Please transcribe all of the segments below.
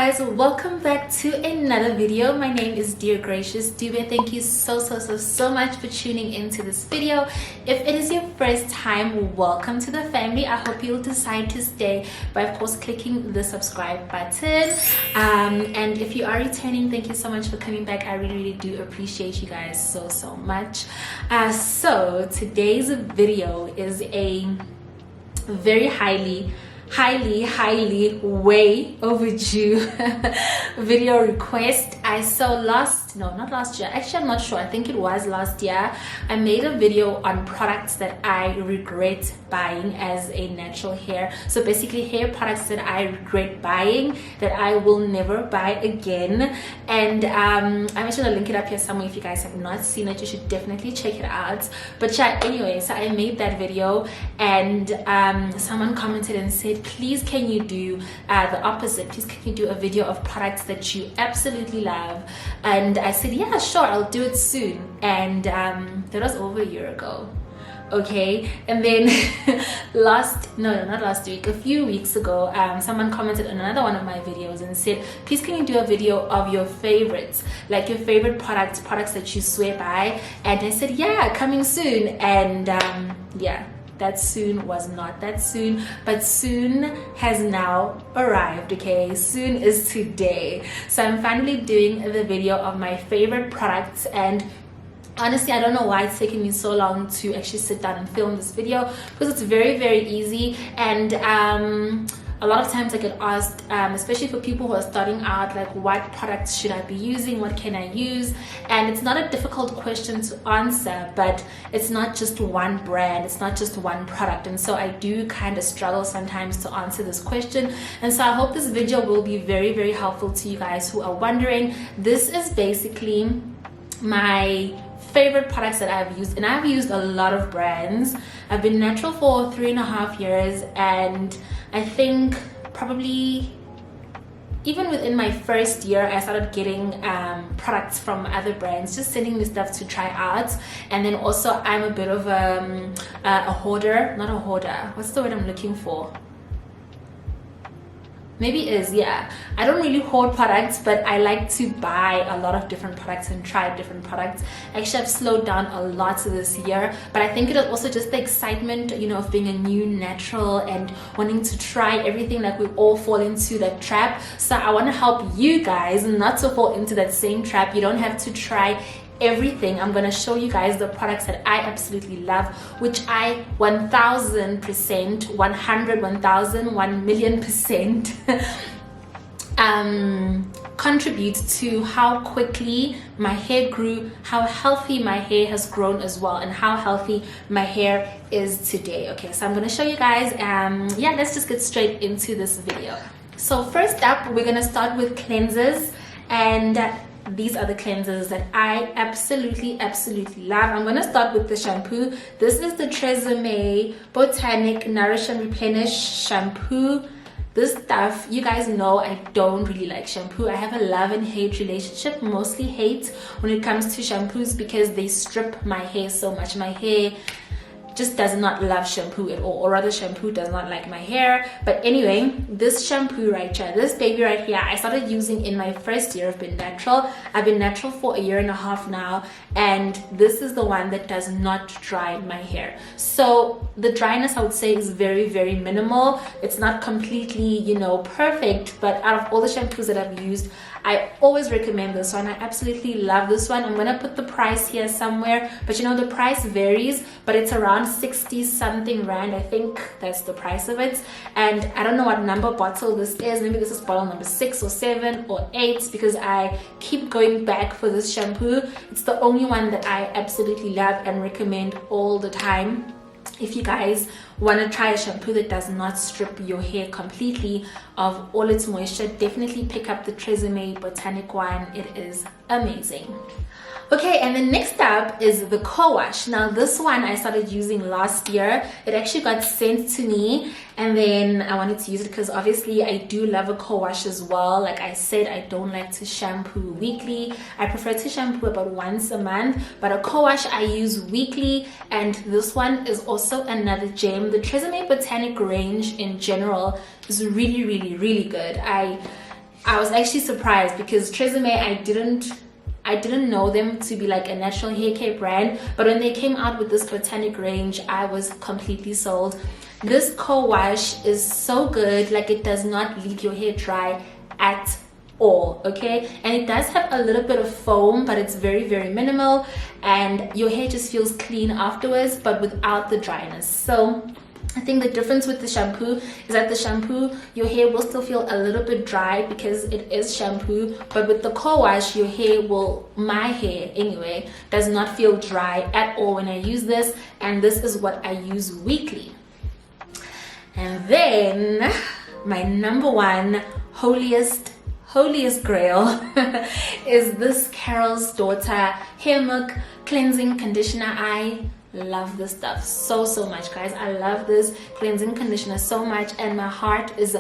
guys, welcome back to another video. My name is Dear Gracious Dube. Thank you so much for tuning into this video. If it is your first time, welcome to the family. I hope you'll decide to stay by of course clicking the subscribe button, and if you are returning, thank you so much for coming back. I really do appreciate you guys so much. So today's video is a very highly way overdue video request. I saw not last year, actually I'm not sure, I think it was last year, I made a video on products that I regret buying as a natural hair. So basically hair products that I regret buying, that I will never buy again. And I'm actually gonna link it up here somewhere. If you guys have not seen it, you should definitely check it out. But yeah, anyway, so I made that video and someone commented and said, please can you do the opposite, please can you do a video of products that you absolutely love? And I said, yeah, sure, I'll do it soon. And that was over a year ago. Okay, and then not last week, a few weeks ago, someone commented on another one of my videos and said, please can you do a video of your favorites, like your favorite products that you swear by? And I said, yeah, coming soon. And yeah, that soon was not that soon, but soon has now arrived. Okay, soon is today. So I'm finally doing the video of my favorite products, and honestly, I don't know why it's taking me so long to actually sit down and film this video, because it's very easy. And a lot of times I get asked, especially for people who are starting out, like, what products should I be using, what can I use? And it's not a difficult question to answer, but it's not just one brand, it's not just one product. And so I do kind of struggle sometimes to answer this question. And so I hope this video will be very helpful to you guys who are wondering. This is basically my favorite products that I've used, and I've used a lot of brands. I've been natural for 3.5 years, and I think probably even within my first year I started getting products from other brands, just sending me stuff to try out. And then also I'm a bit of a hoarder, not a hoarder, what's the word I'm looking for? Maybe is, yeah. I don't really hoard products, but I like to buy a lot of different products and try different products. Actually, I've slowed down a lot this year, but I think it is also just the excitement, you know, of being a new natural and wanting to try everything. Like, we all fall into that trap. So I want to help you guys not to fall into that same trap. You don't have to try everything. I'm going to show you guys the products that I absolutely love, which I 1000%, 100, 1000, 1,000,000% contribute to how quickly my hair grew, how healthy my hair has grown as well, and how healthy my hair is today. Okay, so I'm going to show you guys. Yeah, let's just get straight into this video. So first up, we're going to start with cleansers, and these are the cleansers that I absolutely love. I'm going to start with the shampoo. This is the Tresemme Botanic Nourish and Replenish shampoo. This stuff, you guys know I don't really like shampoo. I have a love and hate relationship, mostly hate when it comes to shampoos, because they strip my hair so much. My hair just does not love shampoo at all, or rather shampoo does not like my hair. But anyway, this shampoo right here, this baby right here, I started using in my first year of being natural. I've been natural for 1.5 years now, and this is the one that does not dry my hair. So the dryness, I would say, is very minimal. It's not completely, you know, perfect, but out of all the shampoos that I've used, I always recommend this one. I absolutely love this one. I'm gonna put the price here somewhere, but you know, the price varies, but it's around 60 something rand. I think that's the price of it. And I don't know what number bottle this is. Maybe this is bottle number 6 or 7 or 8, because I keep going back for this shampoo. It's the only one that I absolutely love and recommend all the time. If you guys want to try a shampoo that does not strip your hair completely of all its moisture, definitely pick up the Tresemme Botanic one. It is amazing. Okay, and then next up is the Cowash. Now this one I started using last year. It actually got sent to me, and then I wanted to use it because obviously I do love a Cowash as well. Like I said, I don't like to shampoo weekly. I prefer to shampoo about once a month, but a Cowash I use weekly. And this one is also another gem. The Tresemme Botanic range in general is really good. I I was actually surprised because Tresemme, I didn't know them to be like a natural hair care brand, but when they came out with this botanic range, I was completely sold. This Cowash is so good, like it does not leave your hair dry at all, okay? And it does have a little bit of foam, but it's very, very minimal, and your hair just feels clean afterwards, but without the dryness. So I think the difference with the shampoo is that the shampoo, your hair will still feel a little bit dry because it is shampoo, but with the Cowash, your hair will, my hair anyway, does not feel dry at all when I use this, and this is what I use weekly. And then my number one holiest grail is this Carol's Daughter Hair Milk Cleansing Conditioner. I love this stuff so much, guys. I love this cleansing conditioner so much, and my heart is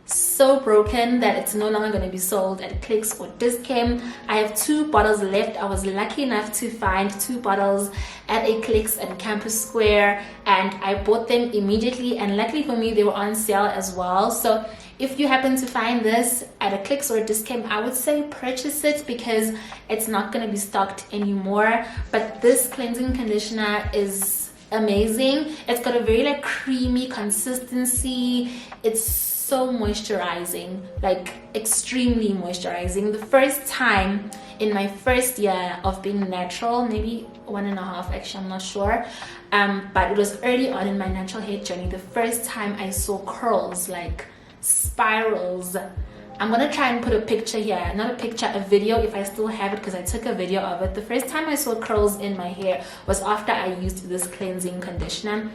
so broken that it's no longer going to be sold at Clicks or Discount. I have 2 bottles left. I was lucky enough to find 2 bottles at a Clicks and Campus Square, and I bought them immediately, and luckily for me they were on sale as well. So if you happen to find this at a Clicks or a Discount, I would say purchase it because it's not going to be stocked anymore. But this cleansing conditioner is amazing. It's got a very like creamy consistency. It's so moisturizing, like extremely moisturizing. The first time in my first year of being natural, maybe 1.5 actually, I'm not sure, but it was early on in my natural hair journey, the first time I saw curls, like spirals. I'm gonna try and put a picture here, not a picture, a video if I still have it, because I took a video of it. The first time I saw curls in my hair was after I used this cleansing conditioner.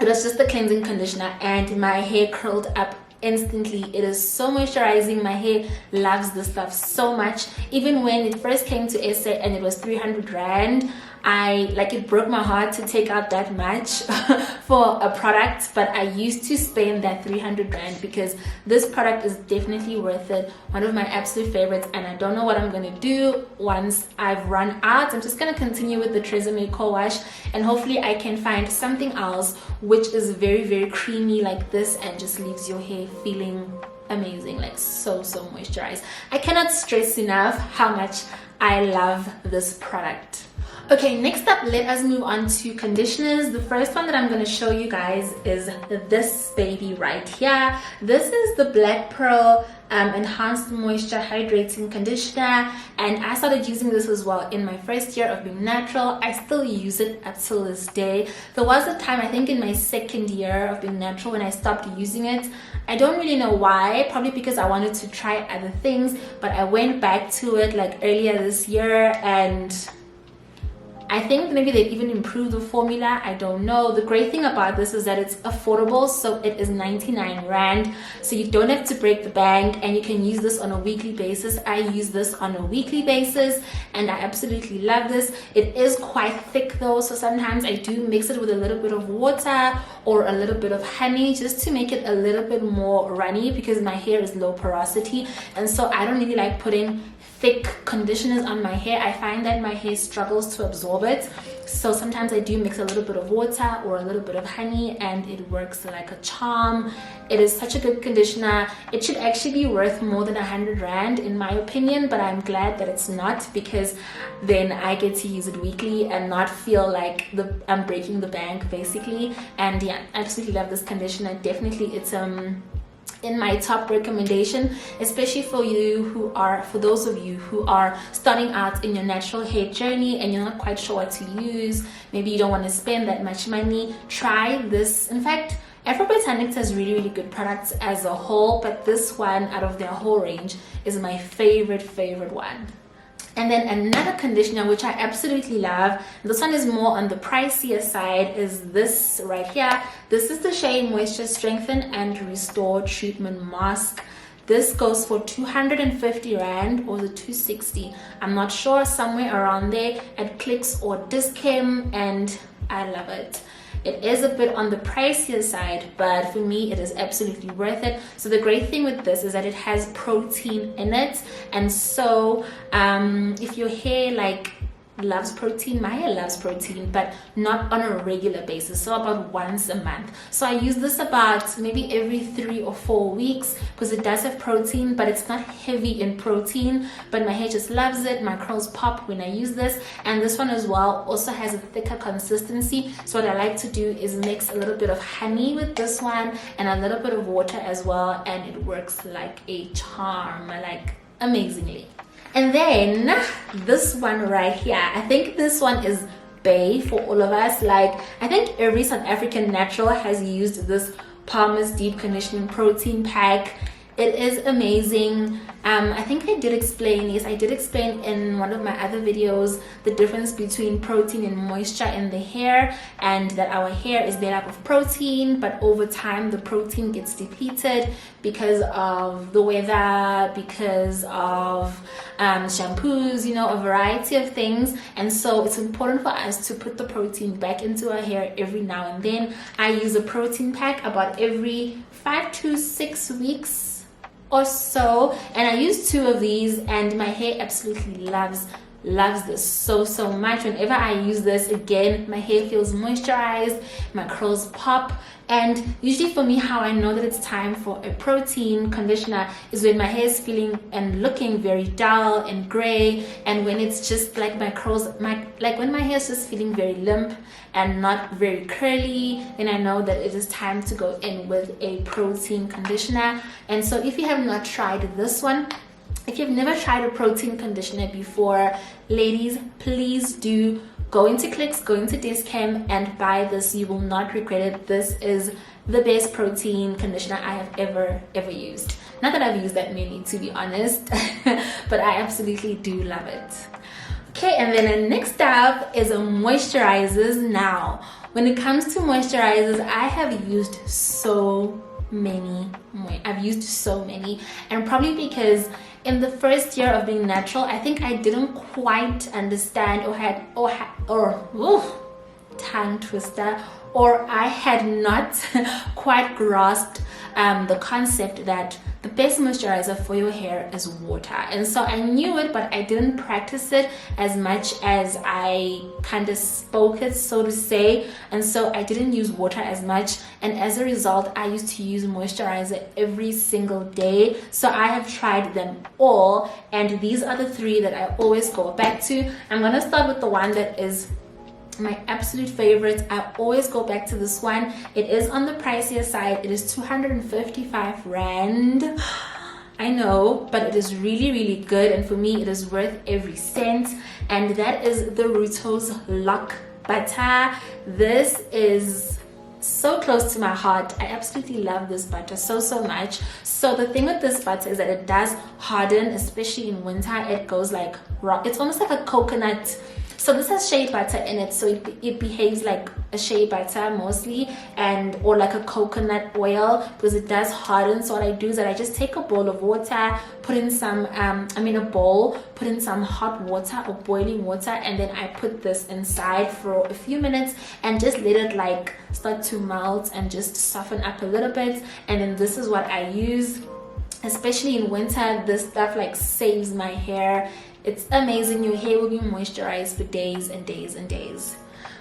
It was just the cleansing conditioner and my hair curled up instantly. It is so moisturizing. My hair loves this stuff so much. Even when it first came to SA and it was 300 rand, it broke my heart to take out that much for a product, but I used to spend that 300 rand because this product is definitely worth it. One of my absolute favorites, and I don't know what I'm gonna do once I've run out. I'm just gonna continue with the Tresemme Cowash, and hopefully I can find something else which is very, very creamy like this and just leaves your hair feeling amazing, like so moisturized. I cannot stress enough how much I love this product. Okay, next up, let us move on to conditioners. The first one that I'm going to show you guys is this baby right here. This is the Black Pearl Enhanced Moisture Hydrating Conditioner, and I started using this as well in my first year of being natural. I still use it up till this day. There was a time, I think in my second year of being natural, when I stopped using it. I don't really know why, probably because I wanted to try other things, but I went back to it like earlier this year, and I think maybe they've even improved the formula. I don't know. The great thing about this is that it's affordable, so it is 99 rand, so you don't have to break the bank, and you can use this on a weekly basis. I use this on a weekly basis and I absolutely love this. It is quite thick though, so sometimes I do mix it with a little bit of water or a little bit of honey just to make it a little bit more runny, because my hair is low porosity, and so I don't really like putting thick conditioners on my hair. I find that my hair struggles to absorb it, so sometimes I do mix a little bit of water or a little bit of honey, and it works like a charm. It is such a good conditioner. It should actually be worth more than 100 rand in my opinion, but I'm glad that it's not, because then I get to use it weekly and not feel like I'm breaking the bank basically. And yeah, I absolutely love this conditioner. Definitely it's in my top recommendation, especially for those of you who are starting out in your natural hair journey and you're not quite sure what to use. Maybe you don't want to spend that much money. Try this. In fact, Afrobotanics has really good products as a whole, but this one out of their whole range is my favorite one. And then another conditioner which I absolutely love, this one is more on the pricier side, is this right here. This is the Shea Moisture Strengthen and Restore Treatment Mask. This goes for 250 rand, or the 260, I'm not sure, somewhere around there at Clicks or Discount, and I love it. It is a bit on the pricier side, but for me it is absolutely worth it. So the great thing with this is that it has protein in it, and so if your hair loves protein. My hair loves protein, but not on a regular basis, so about once a month. So I use this about maybe every 3 or 4 weeks because it does have protein, but it's not heavy in protein, but my hair just loves it. My curls pop when I use this. And this one as well also has a thicker consistency, so what I like to do is mix a little bit of honey with this one and a little bit of water as well, and it works like a charm, like amazingly. And then this one right here, I think this one is bae for all of us. Like, I think every South African natural has used this Palmer's Deep Conditioning Protein Pack. It is amazing. I think I did explain in one of my other videos the difference between protein and moisture in the hair, and that our hair is made up of protein, but over time the protein gets depleted because of the weather, because of shampoos, you know, a variety of things. And so it's important for us to put the protein back into our hair every now and then. I use a protein pack about every 5 to 6 weeks or so, and I use 2 of these, and my hair absolutely loves this so much. Whenever I use this, again, my hair feels moisturized, my curls pop. And usually for me, how I know that it's time for a protein conditioner is when my hair is feeling and looking very dull and gray, and when it's just like my curls, like when my hair is just feeling very limp and not very curly, then I know that it is time to go in with a protein conditioner. And so if you have not tried this one, if you've never tried a protein conditioner before, ladies, please do go into Clicks, go into Discam and buy this. You will not regret it. This is the best protein conditioner I have ever used. Not that I've used that many, to be honest, but I absolutely do love it. Okay, and then the next up is moisturizers. Now, when it comes to moisturizers, I have used so many. I've used so many, and probably because in the first year of being natural, I think I didn't quite understand tongue twister, or I had not quite grasped the concept that the best moisturizer for your hair is water. And so I knew it, but I didn't practice it as much as I kind of spoke it, so to say. And so I didn't use water as much, and as a result I used to use moisturizer every single day. So I have tried them all, and these are the 3 that I always go back to. I'm gonna start with the one that is my absolute favorite. I always go back to this one. It is on the pricier side. It is 255 rand. I know, but it is really good, and for me it is worth every cent. And that is the Ruutos LOC butter. This is so close to my heart. I absolutely love this butter so much. So the thing with this butter is that it does harden, especially in winter. It goes like rock. It's almost like a coconut. So this has shea butter in it, so it behaves like a shea butter mostly, or like a coconut oil, because it does harden. So what I do is that I just take a bowl of water, put in some put in some hot water or boiling water, and then I put this inside for a few minutes and just let it like start to melt and just soften up a little bit. And then this is what I use, especially in winter. This stuff like saves my hair. It's amazing. Your hair will be moisturized for days and days and days.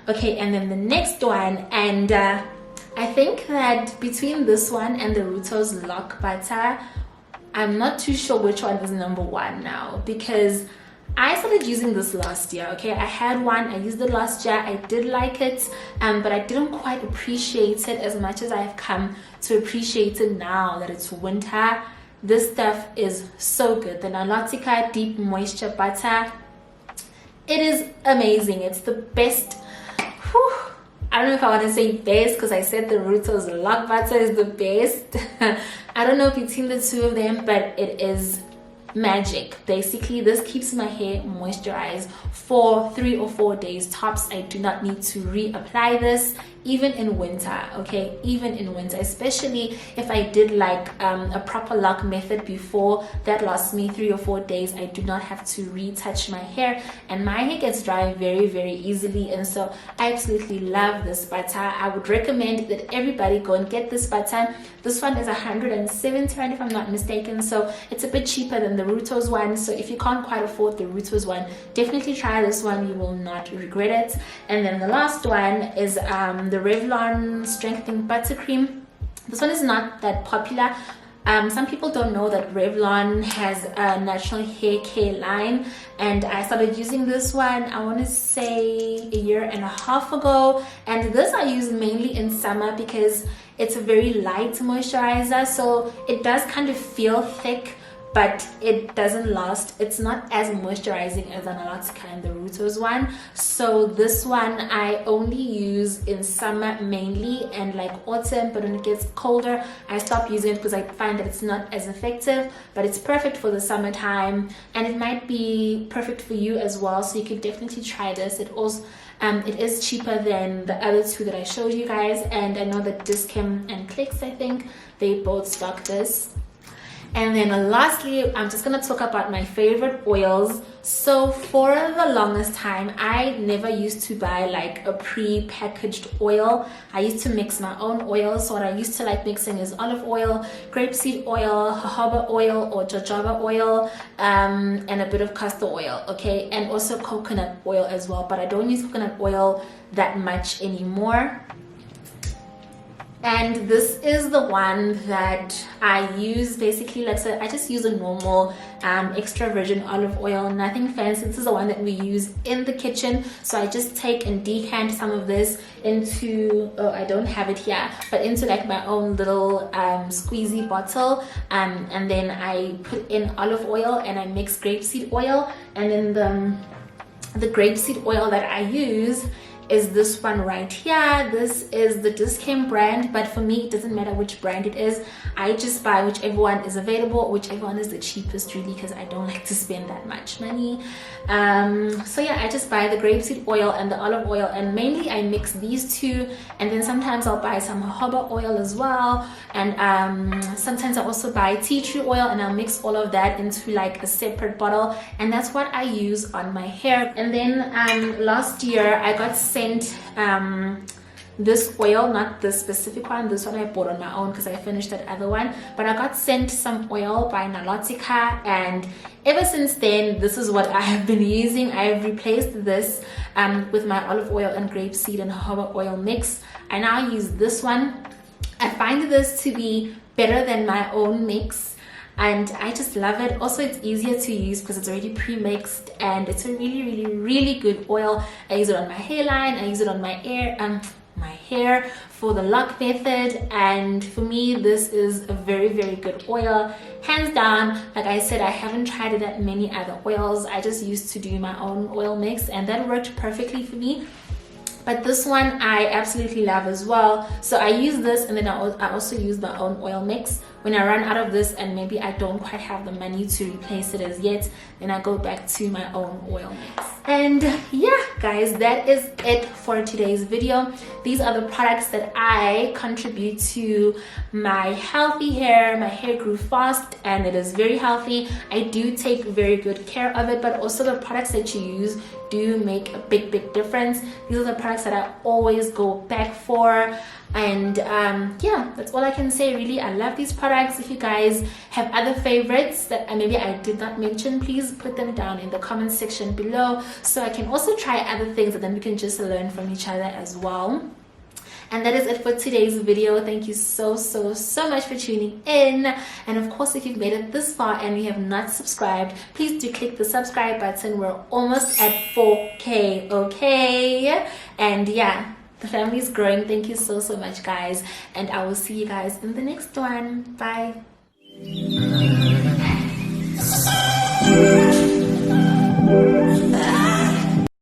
Okay, and then the next one, and I think that between this one and the Ruutos LOC butter, I'm not too sure which one is number 1 now, because I started using this last year. Okay, I had one, I used it last year, I did like it, but I didn't quite appreciate it as much as I've come to appreciate it now that it's winter. This stuff is so good. The Nilotiqa Deep Moisture Butter, it is amazing. It's the best. Whew. I don't know if I want to say best, because I said the Ruutos LOC butter is the best. I don't know between the 2 of them, but it is magic. Basically, this keeps my hair moisturized for 3 or 4 days tops. I do not need to reapply this, even in winter. Okay, even in winter, especially if I did like a proper lock method before, that lasts me 3 or 4 days. I do not have to retouch my hair, and my hair gets dry very easily. And so I absolutely love this butter. I would recommend that everybody go and get this butter. This one is 170 rand if I'm not mistaken, so it's a bit cheaper than the the Ruutos one. So if you can't quite afford the Ruutos one, definitely try this one. You will not regret it. And then the last one is the Revlon Strengthening Buttercream. This one is not that popular. Some people don't know that Revlon has a natural hair care line, and I started using this one, I want to say a year and a half ago. And this I use mainly in summer because it's a very light moisturizer, so it does kind of feel thick, but it doesn't last. It's not as moisturizing as the Nilotiqa and the Ruutos one. So this one I only use in summer mainly, and like autumn, but when it gets colder I stop using it because I find that it's not as effective. But it's perfect for the summertime, and it might be perfect for you as well, so you can definitely try this. It also it is cheaper than the other two that I showed you guys, and I know that Dischem and Clicks, I think they both stock this. And then lastly, I'm just gonna talk about my favorite oils. So for the longest time, I never used to buy like a pre-packaged oil. I used to mix my own oils. So what I used to like mixing is olive oil, grapeseed oil, jojoba oil or jojoba oil, and a bit of castor oil, okay? And also coconut oil as well, but I don't use coconut oil that much anymore. And this is the one that I use basically, like, so I just use a normal extra virgin olive oil, nothing fancy. This is the one that we use in the kitchen. So I just take and decant some of this into, oh, I don't have it here, but into like my own little squeezy bottle, and then I put in olive oil and I mix grapeseed oil, and then the grapeseed oil that I use is this one right here. This is the Dischem brand, but for me it doesn't matter which brand it is. I just buy whichever one is available, whichever one is the cheapest, really, because I don't like to spend that much money. So yeah, I just buy the grapeseed oil and the olive oil, and mainly I mix these two, and then sometimes I'll buy some jojoba oil as well, and sometimes I also buy tea tree oil, and I'll mix all of that into like a separate bottle, and that's what I use on my hair. And then last year I got sent this oil, not this specific one, this one I bought on my own because I finished that other one, but I got sent some oil by Nilotiqa, and ever since then this is what I have been using. I've replaced this with my olive oil and grapeseed and jojoba oil mix. I now use this one. I find this to be better than my own mix, and I just love it. Also, it's easier to use because it's already pre-mixed, and it's a really good oil. I use it on my hairline, I use it on my hair for the lock method, and for me this is a very good oil, hands down. Like I said, I haven't tried it at many other oils. I just used to do my own oil mix, and that worked perfectly for me. But this one I absolutely love as well. So I use this, and then I also use my own oil mix. When I run out of this and maybe I don't quite have the money to replace it as yet, then I go back to my own oil mix. And yeah guys, that is it for today's video. These are the products that I contribute to my healthy hair. My hair grew fast and it is very healthy. I do take very good care of it, but also the products that you use do make a big difference. These are the products that I always go back for. And yeah, that's all I can say really. I love these products. If you guys have other favorites that maybe I did not mention, please put them down in the comment section below, so I can also try other things, and then we can just learn from each other as well. And that is it for today's video. Thank you so much for tuning in. And of course, if you've made it this far and you have not subscribed, please do click the subscribe button. We're almost at 4K, okay? And yeah, the family is growing. Thank you so much guys, and I will see you guys in the next one. Bye.